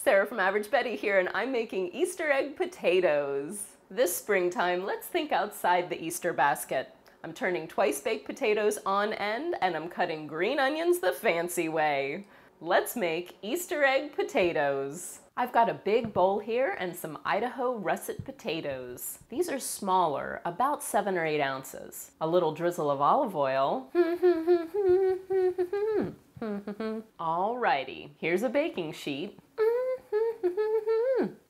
Sarah from AverageBetty here, and I'm making Easter egg potatoes. This springtime, let's think outside the Easter basket. I'm turning twice-baked potatoes on end, and I'm cutting green onions the fancy way. Let's make Easter egg potatoes. I've got a big bowl here and some Idaho russet potatoes. These are smaller, about 7 or 8 ounces. A little drizzle of olive oil. Alrighty, here's a baking sheet.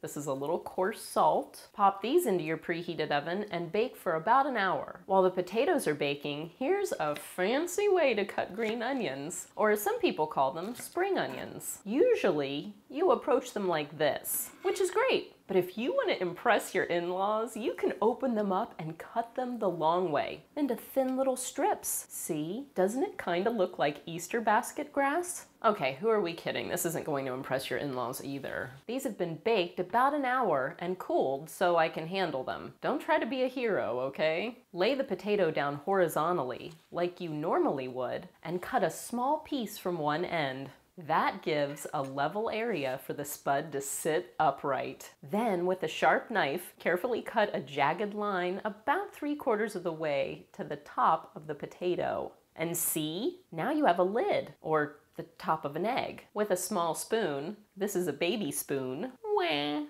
This is a little coarse salt. Pop these into your preheated oven and bake for about an hour. While the potatoes are baking, here's a fancy way to cut green onions, or as some people call them, spring onions. Usually, you approach them like this, which is great. But if you want to impress your in-laws, you can open them up and cut them the long way into thin little strips. See? Doesn't it kind of look like Easter basket grass? Okay, who are we kidding? This isn't going to impress your in-laws either. These have been baked about an hour and cooled so I can handle them. Don't try to be a hero, okay? Lay the potato down horizontally, like you normally would, and cut a small piece from one end. That gives a level area for the spud to sit upright. Then, with a sharp knife, carefully cut a jagged line about 3/4 of the way to the top of the potato. And see? Now you have a lid, or the top of an egg. With a small spoon, this is a baby spoon,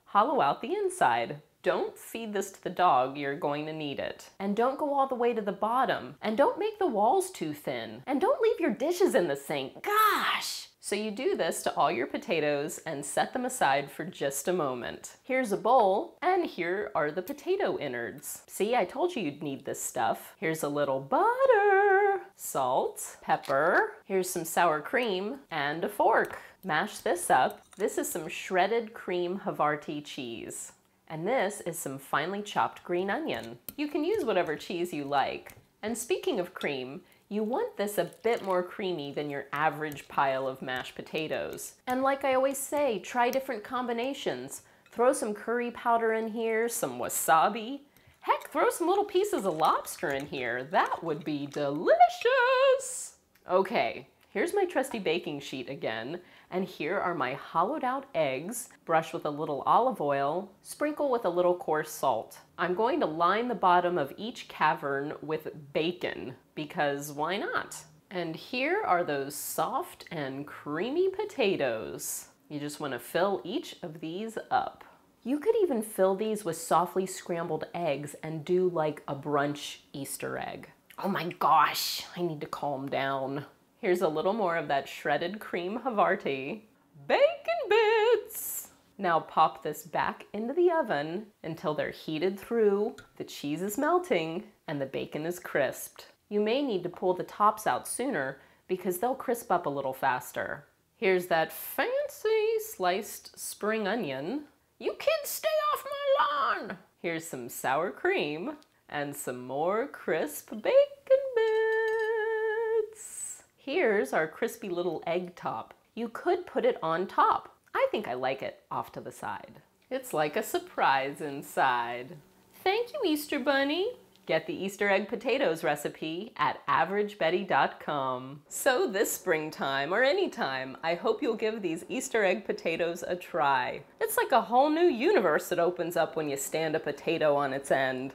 hollow out the inside. Don't feed this to the dog, you're going to need it. And don't go all the way to the bottom. And don't make the walls too thin. And don't leave your dishes in the sink. Gosh! So you do this to all your potatoes and set them aside for just a moment. Here's a bowl, and here are the potato innards. See, I told you you'd need this stuff. Here's a little butter, salt, pepper, here's some sour cream, and a fork. Mash this up. This is some shredded cream Havarti cheese. And this is some finely chopped green onion. You can use whatever cheese you like. And speaking of cream, you want this a bit more creamy than your average pile of mashed potatoes. And like I always say, try different combinations. Throw some curry powder in here, some wasabi. Heck, throw some little pieces of lobster in here. That would be delicious. Okay, here's my trusty baking sheet again. And here are my hollowed out eggs, brush with a little olive oil, sprinkle with a little coarse salt. I'm going to line the bottom of each cavern with bacon, because why not? And here are those soft and creamy potatoes. You just want to fill each of these up. You could even fill these with softly scrambled eggs and do like a brunch Easter egg. Oh my gosh, I need to calm down. Here's a little more of that shredded cream Havarti. Bacon bits! Now pop this back into the oven until they're heated through, the cheese is melting, and the bacon is crisped. You may need to pull the tops out sooner because they'll crisp up a little faster. Here's that fancy sliced spring onion. You kids stay off my lawn! Here's some sour cream and some more crisp bacon bits. Here's our crispy little egg top. You could put it on top. I think I like it off to the side. It's like a surprise inside. Thank you, Easter Bunny. Get the Easter egg potatoes recipe at AverageBetty.com. So this springtime or anytime, I hope you'll give these Easter egg potatoes a try. It's like a whole new universe that opens up when you stand a potato on its end.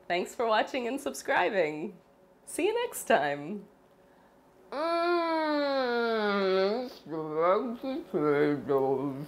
Thanks for watching and subscribing. See you next time. Potatoes.